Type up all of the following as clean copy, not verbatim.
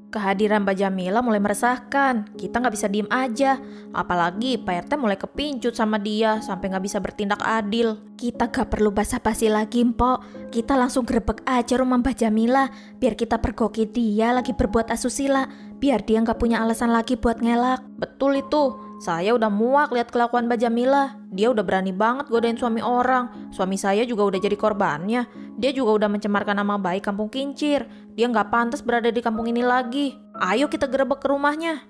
Kehadiran Mbak Jamila mulai meresahkan. Kita nggak bisa diem aja. Apalagi Pak RT mulai kepincut sama dia sampai nggak bisa bertindak adil. Kita gak perlu basa-basi lagi, Mpok. Kita langsung grebek aja rumah Mbak Jamila. Biar kita pergoki dia lagi berbuat asusila. Biar dia nggak punya alasan lagi buat ngelak. Betul itu. Saya udah muak lihat kelakuan Mbak Jamila. Dia udah berani banget godain suami orang. Suami saya juga udah jadi korbannya. Dia juga udah mencemarkan nama baik kampung Kincir. Dia nggak pantas berada di kampung ini lagi. Ayo kita gerebek ke rumahnya.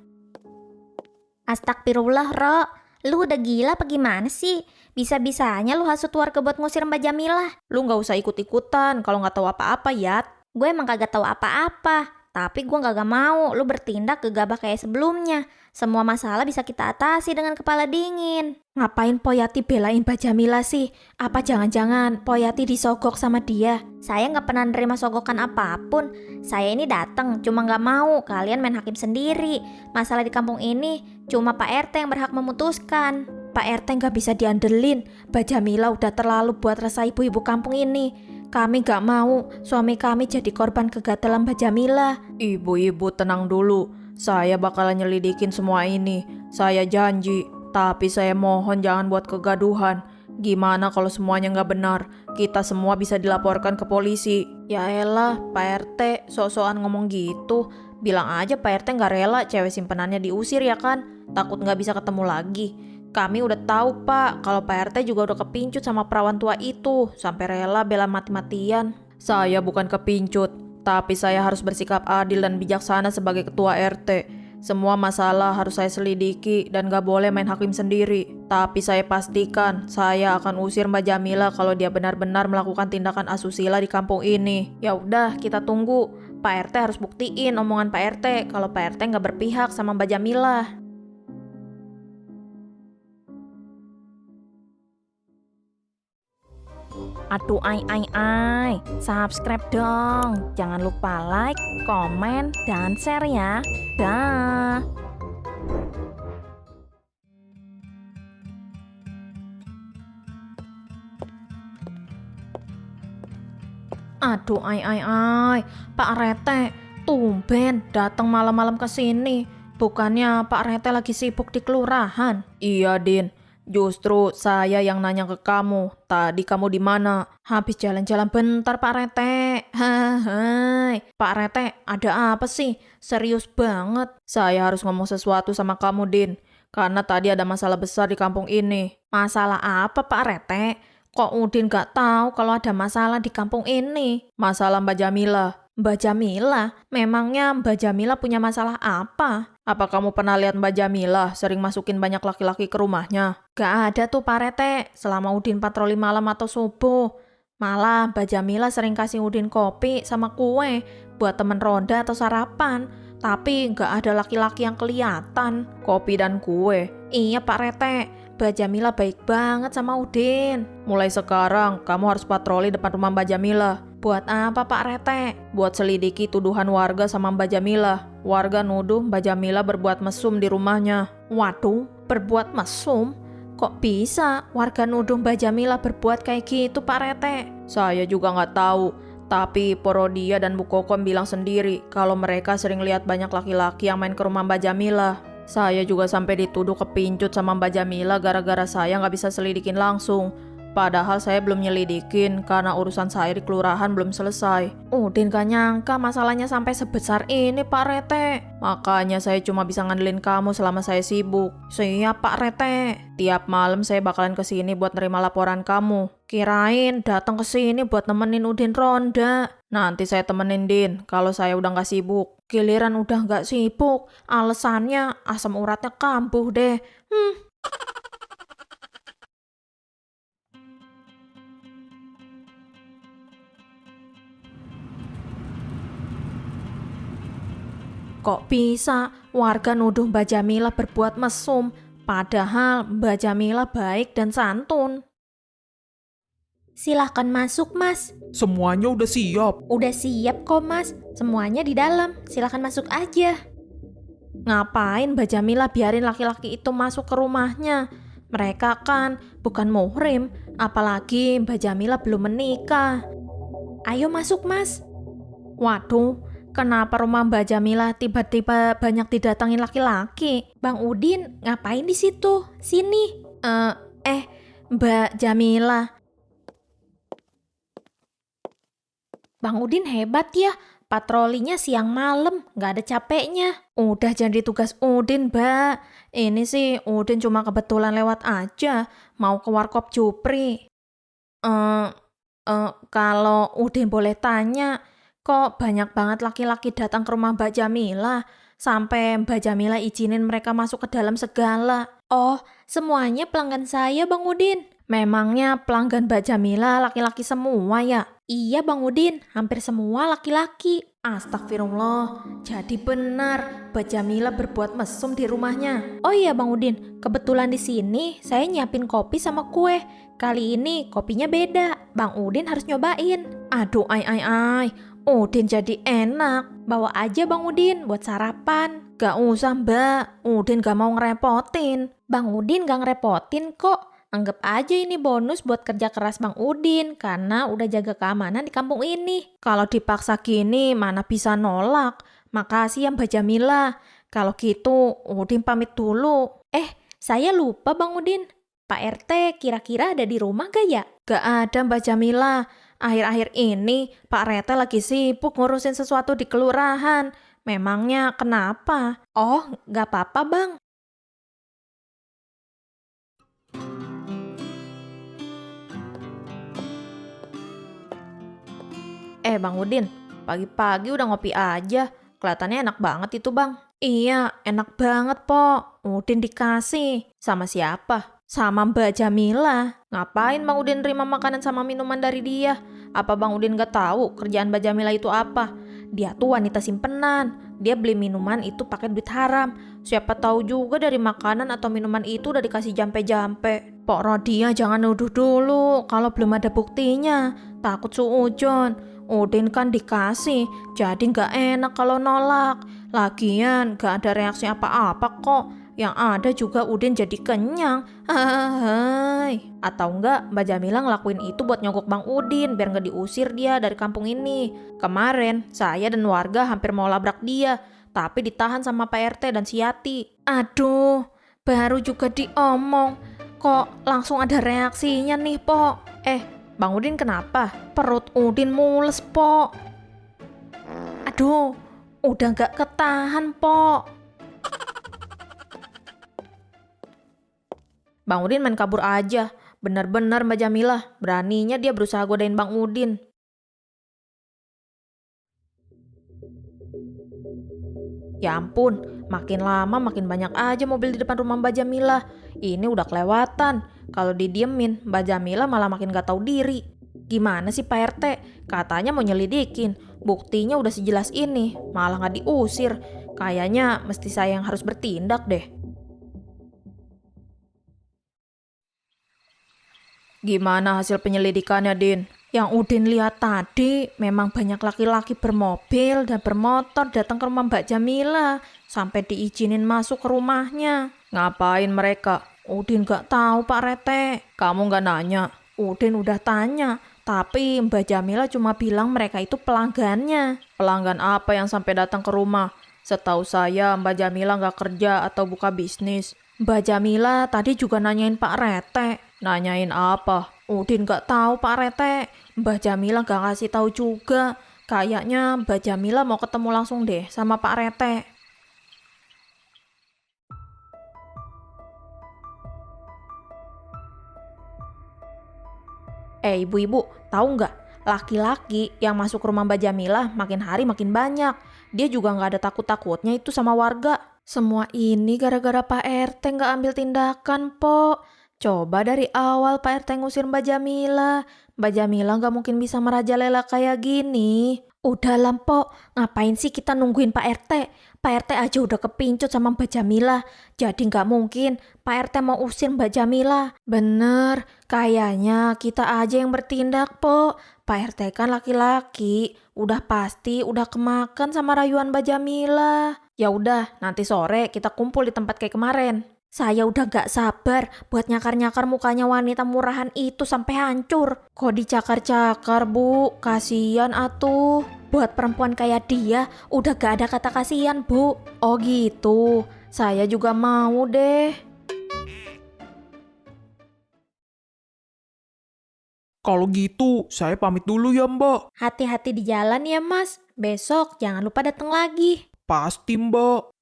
Astagfirullah, Ro. Lu udah gila apa gimana sih? Bisa-bisanya lu hasut warga buat ngusir Mbak Jamilah. Lu nggak usah ikut-ikutan kalau nggak tahu apa-apa, Yat. Gue emang kagak tahu apa-apa. Tapi gue kagak mau lu bertindak gegabah kayak sebelumnya. Semua masalah bisa kita atasi dengan kepala dingin. Ngapain Poyati belain Mbak Jamila sih? Apa jangan-jangan Poyati disogok sama dia? Saya nggak pernah nerima sogokan apapun. Saya ini datang cuma nggak mau kalian main hakim sendiri. Masalah di kampung ini cuma Pak RT yang berhak memutuskan. Pak RT nggak bisa diandelin. Mbak Jamila udah terlalu buat resah ibu-ibu kampung ini. Kami gak mau suami kami jadi korban kegatelan Mbak Jamila. Ibu-ibu tenang dulu. Saya bakalan nyelidikin semua ini. Saya janji. Tapi saya mohon jangan buat kegaduhan. Gimana kalau semuanya gak benar? Kita semua bisa dilaporkan ke polisi. Ya elah, Pak RT sok-sokan ngomong gitu. Bilang aja Pak RT gak rela cewek simpenannya diusir ya kan? Takut gak bisa ketemu lagi. Kami udah tahu Pak, kalau Pak RT juga udah kepincut sama perawan tua itu, sampai rela bela mati-matian. Saya bukan kepincut, tapi saya harus bersikap adil dan bijaksana sebagai ketua RT. Semua masalah harus saya selidiki dan gak boleh main hakim sendiri. Tapi saya pastikan, saya akan usir Mbak Jamila kalau dia benar-benar melakukan tindakan asusila di kampung ini. Ya udah, kita tunggu. Pak RT harus buktiin omongan Pak RT kalau Pak RT gak berpihak sama Mbak Jamila. Aduh, subscribe dong. Jangan lupa like, komen, dan share ya. Dah. Aduh, Pak Rete, tumben datang malam-malam ke sini. Bukannya Pak Rete lagi sibuk di kelurahan? Iya, Din. Justru saya yang nanya ke kamu. Tadi kamu di mana? Habis jalan-jalan bentar, Pak Rete. Hai. Pak Rete, ada apa sih? Serius banget. Saya harus ngomong sesuatu sama kamu, Din. Karena tadi ada masalah besar di kampung ini. Masalah apa, Pak Rete? Kok Udin gak tahu kalau ada masalah di kampung ini? Masalah Mbak Jamila. Mbak Jamila? Memangnya Mbak Jamila punya masalah apa? Apa kamu pernah lihat Mbak Jamila sering masukin banyak laki-laki ke rumahnya? Gak ada tuh Pak Rete, selama Udin patroli malam atau subuh. Malah Mbak Jamila sering kasih Udin kopi sama kue buat temen ronda atau sarapan. Tapi gak ada laki-laki yang kelihatan. Kopi dan kue. Iya Pak Rete, Mbak Jamila baik banget sama Udin. Mulai sekarang kamu harus patroli depan rumah Mbak Jamila. Buat apa Pak Rete? Buat selidiki tuduhan warga sama Mbak Jamila. Warga nuduh Mbak Jamila berbuat mesum di rumahnya. Waduh, berbuat mesum? Kok bisa warga nuduh Mbak Jamila berbuat kayak gitu Pak Rete? Saya juga nggak tahu. Tapi Porodia dan Bu Kokom bilang sendiri kalau mereka sering lihat banyak laki-laki yang main ke rumah Mbak Jamila. Saya juga sampai dituduh kepincut sama Mbak Jamila gara-gara saya nggak bisa selidikin langsung. Padahal saya belum nyelidikin karena urusan saya di kelurahan belum selesai. Udin gak nyangka masalahnya sampai sebesar ini Pak Rete. Makanya saya cuma bisa ngandelin kamu selama saya sibuk. Siap Pak Rete. Tiap malam saya bakalan kesini buat nerima laporan kamu. Kirain datang kesini buat nemenin Udin ronda. Nanti saya temenin Din kalau saya udah gak sibuk. Giliran udah gak sibuk, alasannya asam uratnya kambuh deh. Kok bisa warga nuduh Mbak Jamila berbuat mesum, padahal Mbak Jamila baik dan santun. Silahkan masuk, Mas. Semuanya udah siap. Udah siap kok, Mas. Semuanya di dalam. Silahkan masuk aja. Ngapain Mbak Jamila biarin laki-laki itu masuk ke rumahnya? Mereka kan bukan muhrim, apalagi Mbak Jamila belum menikah. Ayo masuk, Mas. Waduh, kenapa rumah Mbak Jamila tiba-tiba banyak didatangin laki-laki? Bang Udin, ngapain di situ? Sini. Mbak Jamila. Bang Udin hebat ya. Patrolinya siang malam, nggak ada capeknya. Udah jadi tugas Udin, Mbak. Ini sih Udin cuma kebetulan lewat aja, mau ke Warkop Jupri. Kalau Udin boleh tanya, kok banyak banget laki-laki datang ke rumah Mbak Jamila, sampai Mbak Jamila izinin mereka masuk ke dalam segala. Oh, semuanya pelanggan saya, Bang Udin. Memangnya pelanggan Mbak Jamila laki-laki semua ya? Iya, Bang Udin, hampir semua laki-laki. Astagfirullah, jadi benar Mbak Jamila berbuat mesum di rumahnya. Oh iya, Bang Udin, kebetulan di sini saya nyiapin kopi sama kue. Kali ini kopinya beda. Bang Udin harus nyobain. Aduh, ai. Udin jadi enak. Bawa aja Bang Udin buat sarapan. Gak usah, Mbak. Udin gak mau ngerepotin. Bang Udin gak ngerepotin kok. Anggap aja ini bonus buat kerja keras Bang Udin karena udah jaga keamanan di kampung ini. Kalau dipaksa gini mana bisa nolak. Makasih ya Mbak Jamila. Kalau gitu Udin pamit dulu. Saya lupa Bang Udin. Pak RT kira-kira ada di rumah gak ya? Gak ada Mbak Jamila. Akhir-akhir ini Pak RT lagi sibuk ngurusin sesuatu di kelurahan. Memangnya kenapa? Oh, gak apa-apa Bang. Bang Udin, pagi-pagi udah ngopi aja. Kelihatannya enak banget itu, Bang. Iya, enak banget, Po. Udin dikasih. Sama siapa? Sama Mbak Jamila. Ngapain Bang Udin terima makanan sama minuman dari dia? Apa Bang Udin gak tahu kerjaan Mbak Jamila itu apa? Dia tuh wanita simpenan. Dia beli minuman itu pakai duit haram. Siapa tahu juga dari makanan atau minuman itu udah dikasih jampe-jampe. Pok Rodia jangan nuduh dulu kalau belum ada buktinya. Takut suujon. Udin kan dikasih, jadi gak enak kalau nolak. Lagian gak ada reaksi apa-apa kok. Yang ada juga Udin jadi kenyang. Hai. Atau enggak Mbak Jamila ngelakuin itu buat nyogok Bang Udin biar gak diusir dia dari kampung ini. Kemarin saya dan warga hampir mau labrak dia, tapi ditahan sama Pak RT dan si Yati. Aduh, baru juga diomong, kok langsung ada reaksinya nih, Po. Bang Udin kenapa? Perut Udin mules, Po. Aduh, udah gak ketahan, Po. Bang Udin main kabur aja. Bener-bener Mbak Jamila, beraninya dia berusaha godain Bang Udin. Ya ampun, makin lama makin banyak aja mobil di depan rumah Mbak Jamila. Ini udah kelewatan. Kalau didiemin, Mbak Jamila malah makin gak tahu diri. Gimana sih Pak RT? Katanya mau nyelidikin. Buktinya udah sejelas ini, malah gak diusir. Kayaknya mesti saya yang harus bertindak deh. Gimana hasil penyelidikannya, Din? Yang Udin lihat tadi memang banyak laki-laki bermobil dan bermotor datang ke rumah Mbak Jamila sampai diizinin masuk ke rumahnya. Ngapain mereka? Udin gak tahu Pak Rete. Kamu gak nanya? Udin udah tanya, tapi Mbak Jamila cuma bilang mereka itu pelanggannya. Pelanggan apa yang sampai datang ke rumah? Setahu saya Mbak Jamila gak kerja atau buka bisnis. Mbak Jamila tadi juga nanyain Pak Rete. Nanyain apa? Udin gak tahu Pak Rete. Mbak Jamila gak kasih tahu juga. Kayaknya Mbak Jamila mau ketemu langsung deh sama Pak Rete. Ibu-ibu, tahu nggak? Laki-laki yang masuk rumah Mbak Jamila makin hari makin banyak. Dia juga nggak ada takut-takutnya itu sama warga. Semua ini gara-gara Pak RT nggak ambil tindakan, Po. Coba dari awal Pak RT ngusir Mbak Jamila. Mbak Jamila nggak mungkin bisa merajalela kayak gini. Udah lah, Po. Ngapain sih kita nungguin Pak RT? Pak RT aja udah kepincut sama Mbak Jamila. Jadi nggak mungkin Pak RT mau usir Mbak Jamila. Bener, kayaknya kita aja yang bertindak, Po. Pak RT kan laki-laki. Udah pasti udah kemakan sama rayuan Mbak Jamila. Ya udah, nanti sore kita kumpul di tempat kayak kemarin. Saya udah gak sabar buat nyakar-nyakar mukanya wanita murahan itu sampai hancur. Kok dicakar-cakar, Bu? Kasian atuh. Buat perempuan kayak dia udah gak ada kata kasihan, Bu. Oh gitu. Saya juga mau deh. Kalau gitu, saya pamit dulu ya Mbak. Hati-hati di jalan ya, Mas. Besok jangan lupa datang lagi. Pasti Mbak.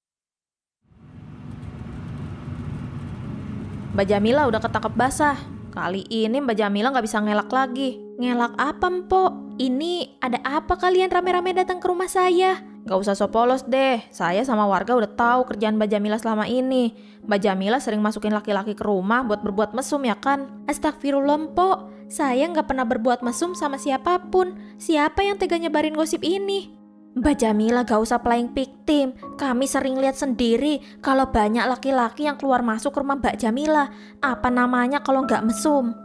Mbak Jamila udah ketangkep basah. Kali ini Mbak Jamila nggak bisa ngelak lagi. Ngelak apa, Mpok? Ini ada apa kalian rame-rame datang ke rumah saya? Gak usah so polos deh. Saya sama warga udah tahu kerjaan Mbak Jamila selama ini. Mbak Jamila sering masukin laki-laki ke rumah buat berbuat mesum ya kan? Astagfirullah, Mpok. Saya nggak pernah berbuat mesum sama siapapun. Siapa yang tega nyebarin gosip ini? Mbak Jamila gak usah playing victim. Kami sering lihat sendiri kalau banyak laki-laki yang keluar masuk ke rumah Mbak Jamila. Apa namanya kalau nggak mesum?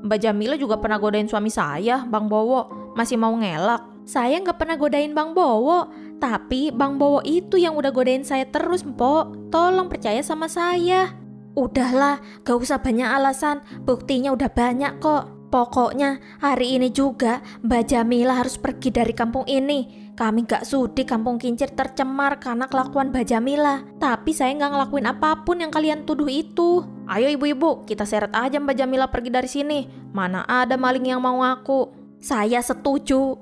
Mbak Jamila juga pernah godain suami saya, Bang Bowo. Masih mau ngelak. Saya nggak pernah godain Bang Bowo. Tapi Bang Bowo itu yang udah godain saya terus, Mpok. Tolong percaya sama saya. Udahlah, gak usah banyak alasan. Buktinya udah banyak kok. Pokoknya hari ini juga Mbak Jamila harus pergi dari kampung ini. Kami gak sudi kampung Kincir tercemar karena kelakuan Mbak Jamila. Tapi saya gak ngelakuin apapun yang kalian tuduh itu. Ayo ibu-ibu, kita seret aja Mbak Jamila pergi dari sini. Mana ada maling yang mau ngaku. Saya setuju.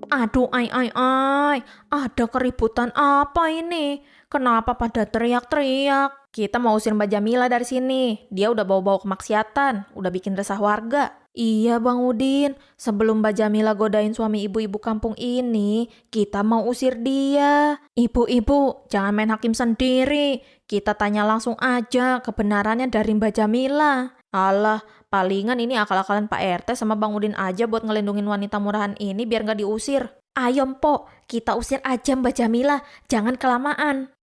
Aduh, ada keributan apa ini? Kenapa pada teriak-teriak? Kita mau usir Mbak Jamila dari sini. Dia udah bawa-bawa kemaksiatan, udah bikin resah warga. Iya Bang Udin, sebelum Mbak Jamila godain suami ibu-ibu kampung ini, kita mau usir dia. Ibu-ibu, jangan main hakim sendiri. Kita tanya langsung aja kebenarannya dari Mbak Jamila. Alah, palingan ini akal-akalan Pak RT sama Bang Udin aja buat ngelindungin wanita murahan ini biar gak diusir. Ayo Mpok, kita usir aja Mbak Jamila, jangan kelamaan.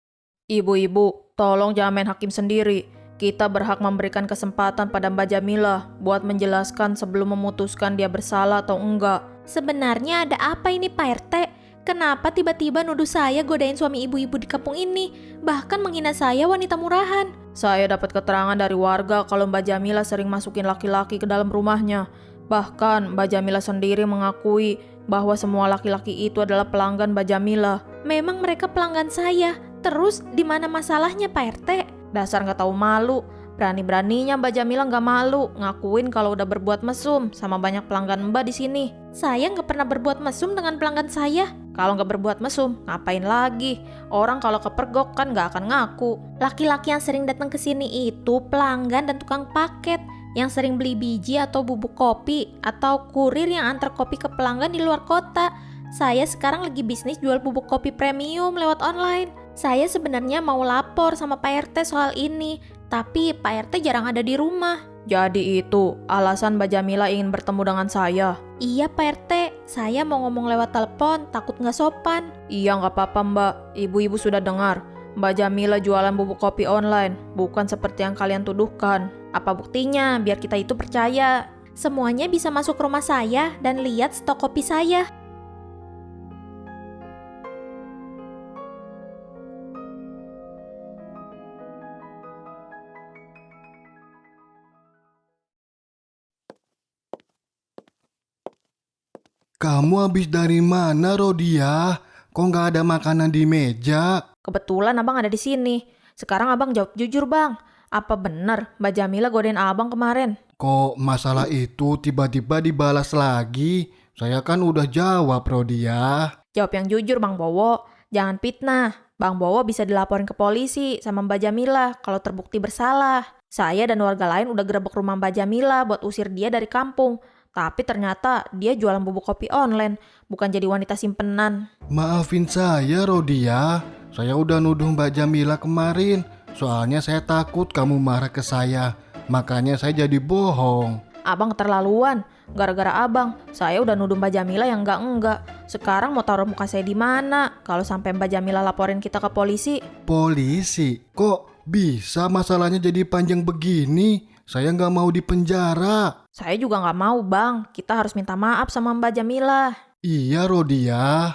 Ibu-ibu, tolong jangan main hakim sendiri. Kita berhak memberikan kesempatan pada Mbak Jamila buat menjelaskan sebelum memutuskan dia bersalah atau enggak. Sebenarnya ada apa ini Pak RT? Kenapa tiba-tiba nuduh saya godain suami ibu-ibu di kampung ini? Bahkan menghina saya wanita murahan. Saya dapat keterangan dari warga kalau Mbak Jamila sering masukin laki-laki ke dalam rumahnya. Bahkan Mbak Jamila sendiri mengakui bahwa semua laki-laki itu adalah pelanggan Mbak Jamila. Memang mereka pelanggan saya. Terus di mana masalahnya Pak RT? Dasar nggak tahu malu. Berani-beraninya Mbak Jamila nggak malu ngakuin kalau udah berbuat mesum sama banyak pelanggan Mbak di sini. Saya nggak pernah berbuat mesum dengan pelanggan saya. Kalau nggak berbuat mesum, ngapain lagi? Orang kalau kepergok kan nggak akan ngaku. Laki-laki yang sering datang ke sini itu pelanggan dan tukang paket yang sering beli biji atau bubuk kopi atau kurir yang antar kopi ke pelanggan di luar kota. Saya sekarang lagi bisnis jual bubuk kopi premium lewat online. Saya sebenarnya mau lapor sama Pak RT soal ini, tapi Pak RT jarang ada di rumah. Jadi itu alasan Mbak Jamila ingin bertemu dengan saya? Iya Pak RT, saya mau ngomong lewat telepon, takut nggak sopan. Iya nggak apa-apa Mbak, ibu-ibu sudah dengar. Mbak Jamila jualan bubuk kopi online, bukan seperti yang kalian tuduhkan. Apa buktinya biar kita itu percaya? Semuanya bisa masuk rumah saya dan lihat stok kopi saya. Kamu habis dari mana, Rodia? Kok nggak ada makanan di meja? Kebetulan abang ada di sini. Sekarang abang jawab jujur bang. Apa benar Mbak Jamila godain abang kemarin? Kok masalah itu tiba-tiba dibalas lagi? Saya kan udah jawab, Rodia. Jawab yang jujur Bang Bowo. Jangan fitnah. Bang Bowo bisa dilaporin ke polisi sama Mbak Jamila kalau terbukti bersalah. Saya dan warga lain udah gerebek rumah Mbak Jamila buat usir dia dari kampung. Tapi ternyata dia jualan bubuk kopi online, bukan jadi wanita simpenan. Maafin saya, Rodia. Saya udah nuduh Mbak Jamila kemarin. Soalnya saya takut kamu marah ke saya. Makanya saya jadi bohong. Abang keterlaluan. Gara-gara abang, saya udah nuduh Mbak Jamila yang enggak. Sekarang mau taruh muka saya di mana? Kalau sampai Mbak Jamila laporin kita ke polisi. Polisi? Kok bisa masalahnya jadi panjang begini? Saya nggak mau di penjara. Saya juga nggak mau bang. Kita harus minta maaf sama Mbak Jamila. Iya, Rodia.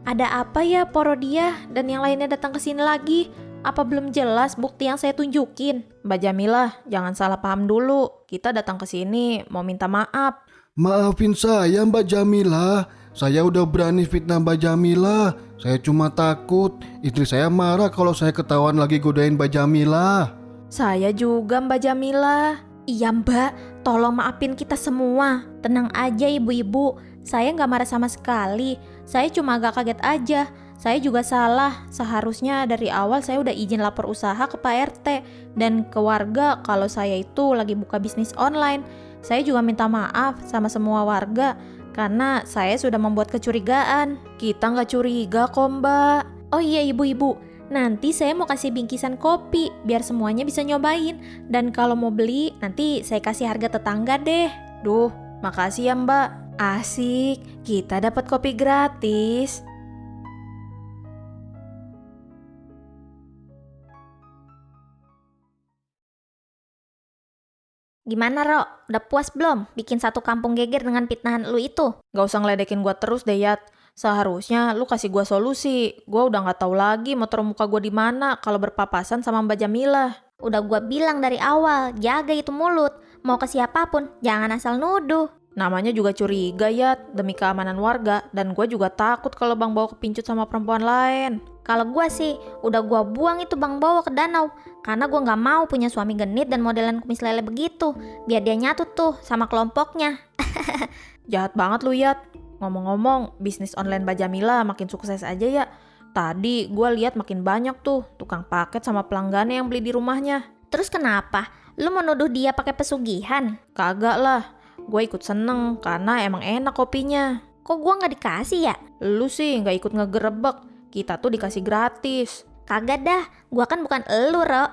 Ada apa ya Porodia dan yang lainnya datang ke sini lagi? Apa belum jelas bukti yang saya tunjukin? Mbak Jamilah, jangan salah paham dulu. Kita datang ke sini mau minta maaf. Maafin saya Mbak Jamila. Saya udah berani fitnah Mbak Jamila. Saya cuma takut istri saya marah kalau saya ketahuan lagi godain Mbak Jamila. Saya juga Mbak Jamilah. Iya Mbak, tolong maafin kita semua. Tenang aja ibu-ibu, saya nggak marah sama sekali. Saya cuma agak kaget aja. Saya juga salah. Seharusnya dari awal saya udah izin lapor usaha ke Pak RT dan ke warga kalau saya itu lagi buka bisnis online. Saya juga minta maaf sama semua warga karena saya sudah membuat kecurigaan. Kita nggak curiga kok Mbak. Oh iya ibu-ibu, nanti saya mau kasih bingkisan kopi biar semuanya bisa nyobain. Dan kalau mau beli, nanti saya kasih harga tetangga deh. Duh, makasih ya Mbak. Asik, kita dapat kopi gratis. Gimana Ro? Udah puas belum bikin satu kampung geger dengan fitnahan lu itu? Gak usah ngeledekin gua terus deh Yat. Seharusnya lu kasih gua solusi. Gua udah nggak tahu lagi mau taruh muka gua di mana kalau berpapasan sama Mbak Jamilah. Udah gua bilang dari awal, jaga itu mulut. Mau ke siapapun, jangan asal nuduh. Namanya juga curiga Yat, demi keamanan warga. Dan gua juga takut kalau Bang Bawa kepincut sama perempuan lain. Kalau gua sih, udah gua buang itu Bang Bawa ke danau. Karena gua nggak mau punya suami genit dan modelan kumis lele begitu. Biar dia nyatu tuh sama kelompoknya. Jahat banget lu Yat. Ngomong-ngomong, bisnis online Mbak Jamilah makin sukses aja ya. Tadi gua lihat makin banyak tuh tukang paket sama pelanggannya yang beli di rumahnya. Terus kenapa? Lu mau nuduh dia pakai pesugihan? Kagak lah, gue ikut seneng karena emang enak kopinya. Kok gua nggak dikasih ya? Lu sih nggak ikut ngegerebek, kita tuh dikasih gratis. Kagak dah, gua kan bukan elu, Ro.